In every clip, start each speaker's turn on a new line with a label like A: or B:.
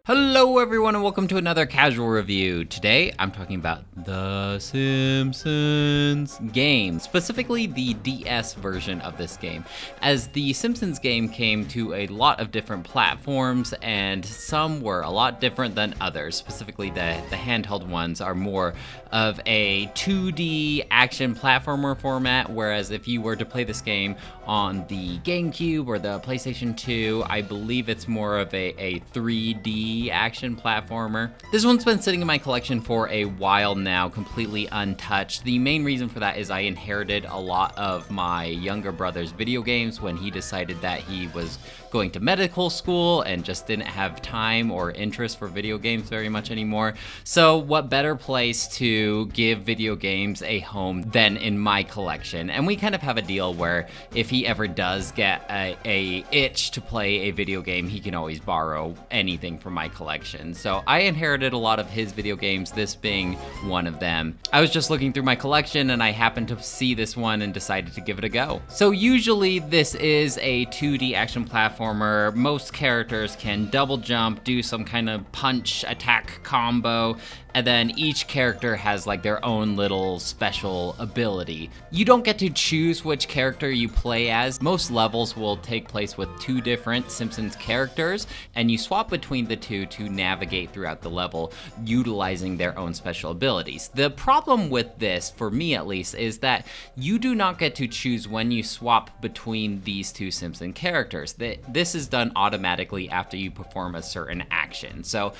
A: Hello everyone and welcome to another casual review. Today I'm talking about the Simpsons game, specifically the DS version of this game, as the Simpsons game came to a lot of different platforms and some were a lot different than others. Specifically the handheld ones are more of a 2D action platformer format, whereas if you were to play this game on the GameCube or the PlayStation 2, I believe it's more of a 3D action platformer. This one's been sitting in my collection for a while now, completely untouched. The main reason for that is I inherited a lot of my younger brother's video games when he decided that he was going to medical school and just didn't have time or interest for video games very much anymore. So what better place to give video games a home than in my collection? And we kind of have a deal where if he ever does get a itch to play a video game, he can always borrow anything from my collection. So I inherited a lot of his video games, this being one of them. I was just looking through my collection and I happened to see this one and decided to give it a go. So usually this is a 2D action platformer. Most characters can double jump, do some kind of punch attack combo, and then each character has like their own little special ability. You don't get to choose which character you play as. Most levels will take place with two different Simpsons characters, and you swap between the two to navigate throughout the level, utilizing their own special abilities. The problem with this, for me at least, is that you do not get to choose when you swap between these two Simpson characters. This is done automatically after you perform a certain action. So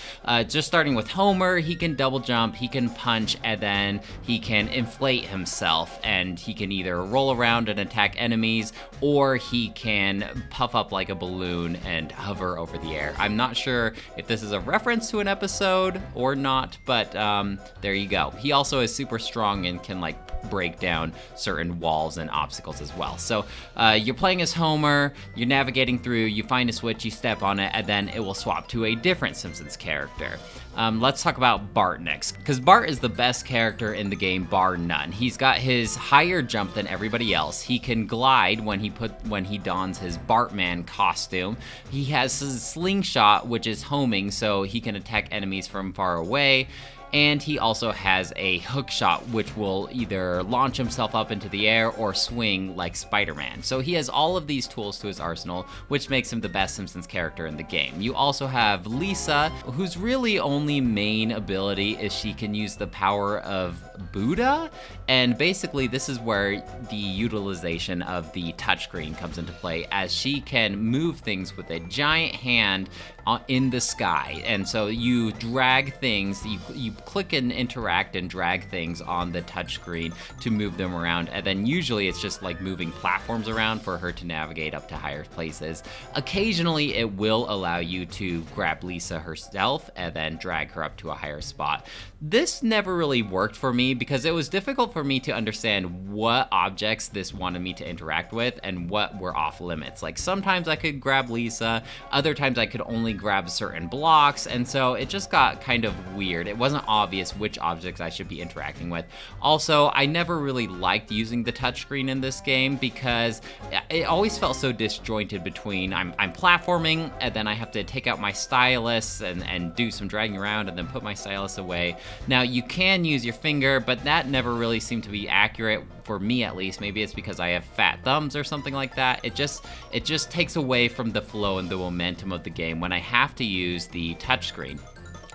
A: just starting with Homer, he can double jump, he can punch, and then he can inflate himself, and he can either roll around and attack enemies, or he can puff up like a balloon and hover over the air. I'm not sure if this is a reference to an episode or not, but there you go. He also is super strong and can like break down certain walls and obstacles as well. So you're playing as Homer, you're navigating through, you find a switch, you step on it, and then it will swap to a different Simpsons character. Let's talk about Bart next, because Bart is the best character in the game, bar none. He's got his higher jump than everybody else. He can glide when he dons his Bartman costume. He has his slingshot, which is homing, so he can attack enemies from far away. And he also has a hook shot, which will either launch himself up into the air or swing like Spider-Man. So he has all of these tools to his arsenal, which makes him the best Simpsons character in the game. You also have Lisa, whose really only main ability is she can use the power of Buddha. And basically this is where the utilization of the touchscreen comes into play, as she can move things with a giant hand in the sky. And so you drag things, you click and interact and drag things on the touchscreen to move them around, and then usually it's just like moving platforms around for her to navigate up to higher places. Occasionally it will allow you to grab Lisa herself and then drag her up to a higher spot. This never really worked for me because it was difficult for me to understand what objects this wanted me to interact with and what were off limits. Like sometimes I could grab Lisa, other times I could only grab certain blocks, and so it just got kind of weird. It wasn't obvious which objects I should be interacting with. Also, I never really liked using the touchscreen in this game because it always felt so disjointed between I'm platforming and then I have to take out my stylus and do some dragging around and then put my stylus away. Now you can use your finger, but that never really seemed to be accurate for me, at least. Maybe it's because I have fat thumbs or something like that. It just takes away from the flow and the momentum of the game when I have to use the touchscreen.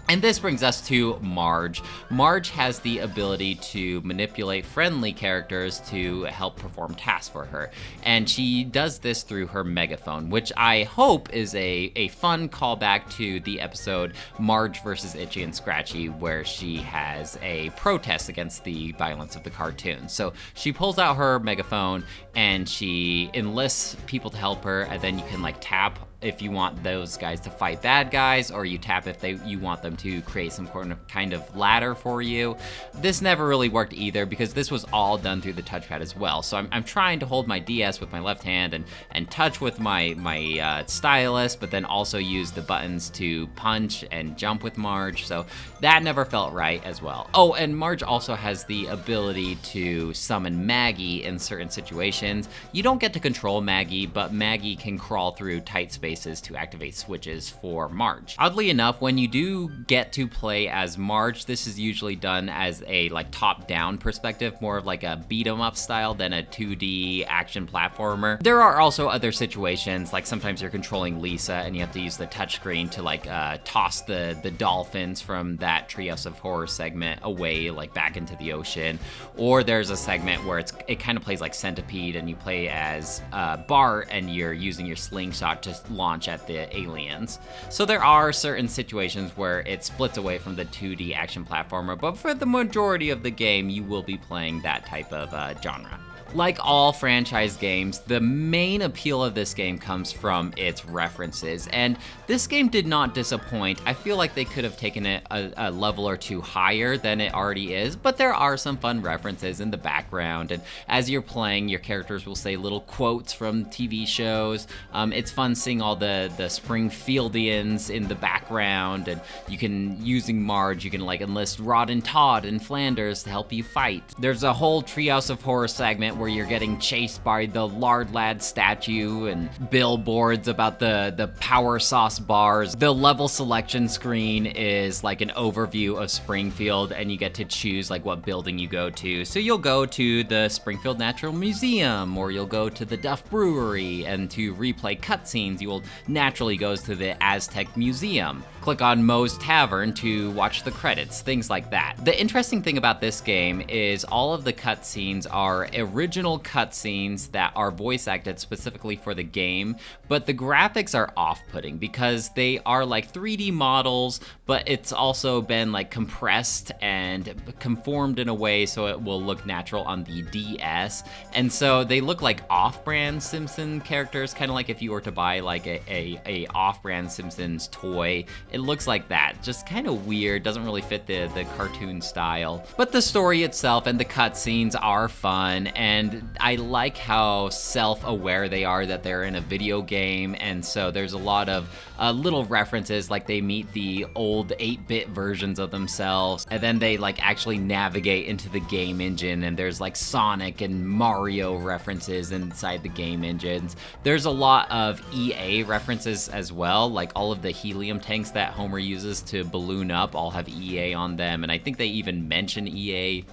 A: And this brings us to Marge. Marge has the ability to manipulate friendly characters to help perform tasks for her. And she does this through her megaphone, which I hope is a fun callback to the episode Marge vs. Itchy and Scratchy, where she has a protest against the violence of the cartoon. So she pulls out her megaphone and she enlists people to help her, and then you can like tap if you want those guys to fight bad guys, or you tap if you want them to create some kind of ladder for you. This never really worked either because this was all done through the touchpad as well. So I'm trying to hold my DS with my left hand and touch with my stylus, but then also use the buttons to punch and jump with Marge. So that never felt right as well. Oh, and Marge also has the ability to summon Maggie in certain situations. You don't get to control Maggie, but Maggie can crawl through tight spaces spaces to activate switches for Marge. Oddly enough, when you do get to play as Marge, this is usually done as a like top-down perspective, more of like a beat-em-up style than a 2D action platformer. There are also other situations, like sometimes you're controlling Lisa and you have to use the touchscreen to like toss the dolphins from that Treehouse of Horror segment away, like back into the ocean. Or there's a segment where it kind of plays like Centipede and you play as Bart and you're using your slingshot to launch at the aliens. So there are certain situations where it splits away from the 2D action platformer, but for the majority of the game, you will be playing that type of genre. Like all franchise games, the main appeal of this game comes from its references, and this game did not disappoint. I feel like they could have taken it a level or two higher than it already is, but there are some fun references in the background, and as you're playing, your characters will say little quotes from TV shows. It's fun seeing all the Springfieldians in the background, and using Marge, you can like enlist Rod and Todd in Flanders to help you fight. There's a whole Treehouse of Horror segment where you're getting chased by the Lard Lad statue and billboards about the power sauce bars. The level selection screen is like an overview of Springfield, and you get to choose like what building you go to. So you'll go to the Springfield Natural Museum, or you'll go to the Duff Brewery, and to replay cutscenes, you will naturally go to the Aztec Museum. Click on Moe's Tavern to watch the credits, things like that. The interesting thing about this game is all of the cutscenes are original cutscenes that are voice acted specifically for the game, but the graphics are off-putting because they are like 3D models, but it's also been like compressed and conformed in a way so it will look natural on the DS. And so they look like off-brand Simpson characters, kind of like if you were to buy like a off-brand Simpsons toy. It looks like that, just kind of weird, doesn't really fit the cartoon style. But the story itself and the cutscenes are fun, and I like how self-aware they are that they're in a video game, and so there's a lot of little references, like they meet the old 8-bit versions of themselves, and then they like actually navigate into the game engine, and there's like Sonic and Mario references inside the game engines. There's a lot of EA references as well, like all of the helium tanks that Homer uses to balloon up all have EA on them, and I think they even mention EA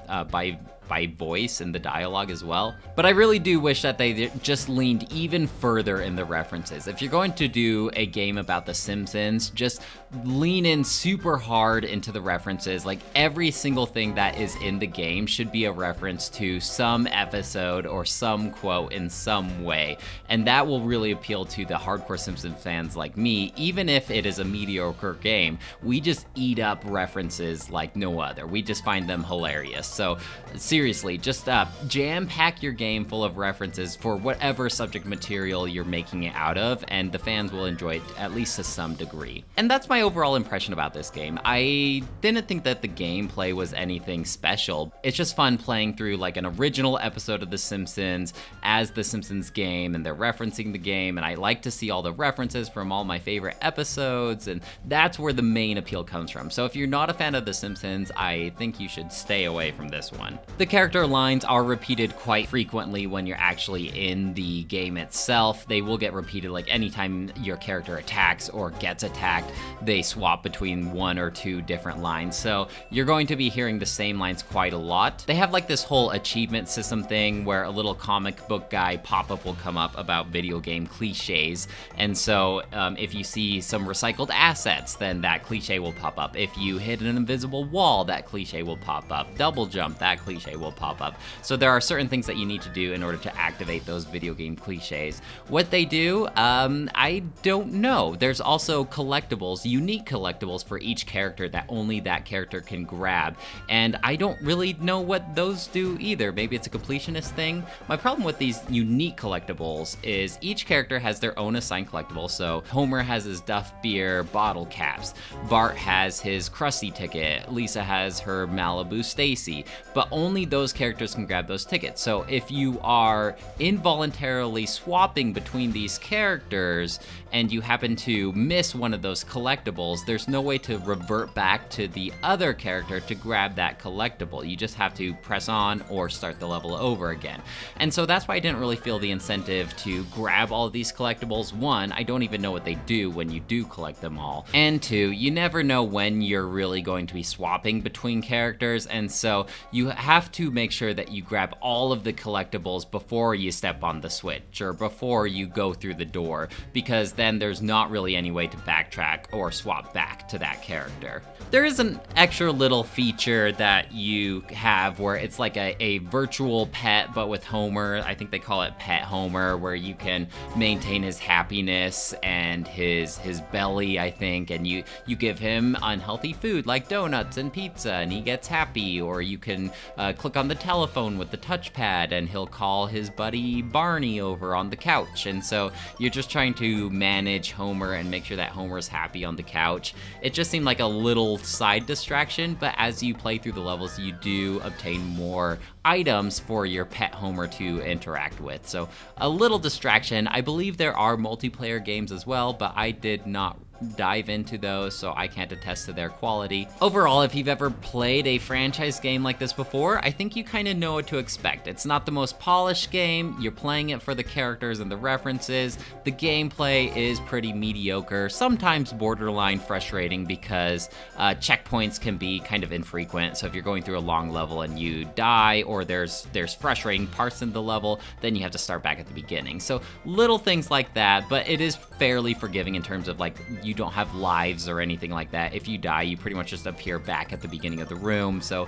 A: by voice in the dialogue as well. But I really do wish that they just leaned even further in the references. If you're going to do a game about The Simpsons, just lean in super hard into the references. Like every single thing that is in the game should be a reference to some episode or some quote in some way. And that will really appeal to the hardcore Simpsons fans like me. Even if it is a mediocre game, we just eat up references like no other. We just find them hilarious. So seriously, just jam-pack your game full of references for whatever subject material you're making it out of, and the fans will enjoy it at least to some degree. And that's my overall impression about this game. I didn't think that the gameplay was anything special. It's just fun playing through like an original episode of The Simpsons as The Simpsons game, and they're referencing the game, and I like to see all the references from all my favorite episodes, and that's where the main appeal comes from. So if you're not a fan of The Simpsons, I think you should stay away from this one. The character lines are repeated quite frequently when you're actually in the game itself. They will get repeated like anytime your character attacks or gets attacked, they swap between one or two different lines. So you're going to be hearing the same lines quite a lot. They have like this whole achievement system thing where a little comic book guy pop-up will come up about video game cliches. And so if you see some recycled assets, then that cliche will pop up. If you hit an invisible wall, that cliche will pop up. Double jump, that cliche will pop up. So there are certain things that you need to do in order to activate those video game cliches. What they do, I don't know. There's also collectibles, unique collectibles for each character that only that character can grab, and I don't really know what those do either. Maybe it's a completionist thing. My problem with these unique collectibles is each character has their own assigned collectible. So Homer has his Duff Beer bottle caps, Bart has his Krusty ticket, Lisa has her Malibu Stacy, but only those characters can grab those tickets. So if you are involuntarily swapping between these characters and you happen to miss one of those collectibles, there's no way to revert back to the other character to grab that collectible. You just have to press on or start the level over again. And so that's why I didn't really feel the incentive to grab all of these collectibles. One, I don't even know what they do when you do collect them all. And two, you never know when you're really going to be swapping between characters, and so you have to make sure that you grab all of the collectibles before you step on the switch or before you go through the door, because then there's not really any way to backtrack or swap back to that character. There is an extra little feature that you have where it's like a virtual pet, but with Homer. I think they call it Pet Homer, where you can maintain his happiness and his belly, I think, and you give him unhealthy food like donuts and pizza and he gets happy, or you can click on the telephone with the touchpad and he'll call his buddy Barney over on the couch. And so you're just trying to manage Homer and make sure that Homer's happy on the couch. It just seemed like a little side distraction, but as you play through the levels, you do obtain more items for your pet Homer to interact with. So a little distraction. I believe there are multiplayer games as well, but I did not dive into those, so I can't attest to their quality. Overall, if you've ever played a franchise game like this before, I think you kind of know what to expect. It's not the most polished game. You're playing it for the characters and the references. The gameplay is pretty mediocre, sometimes borderline frustrating because checkpoints can be kind of infrequent. So if you're going through a long level and you die, or there's frustrating parts in the level, then you have to start back at the beginning. So little things like that, but it is fairly forgiving in terms of like, you don't have lives or anything like that. If you die, you pretty much just appear back at the beginning of the room. So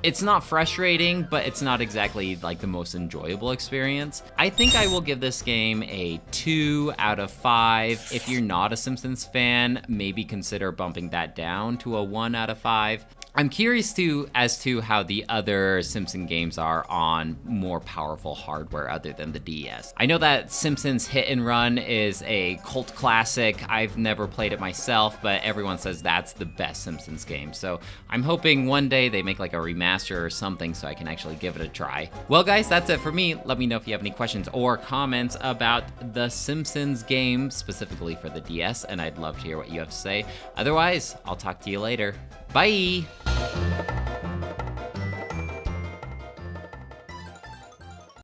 A: it's not frustrating, but it's not exactly like the most enjoyable experience. I think I will give this game a 2 out of 5. If you're not a Simpsons fan, maybe consider bumping that down to a 1 out of 5. I'm curious as to how the other Simpson games are on more powerful hardware other than the DS. I know that Simpsons Hit and Run is a cult classic. I've never played it myself, but everyone says that's the best Simpsons game. So I'm hoping one day they make like a remaster or something so I can actually give it a try. Well guys, that's it for me. Let me know if you have any questions or comments about the Simpsons game, specifically for the DS, and I'd love to hear what you have to say. Otherwise, I'll talk to you later. Bye!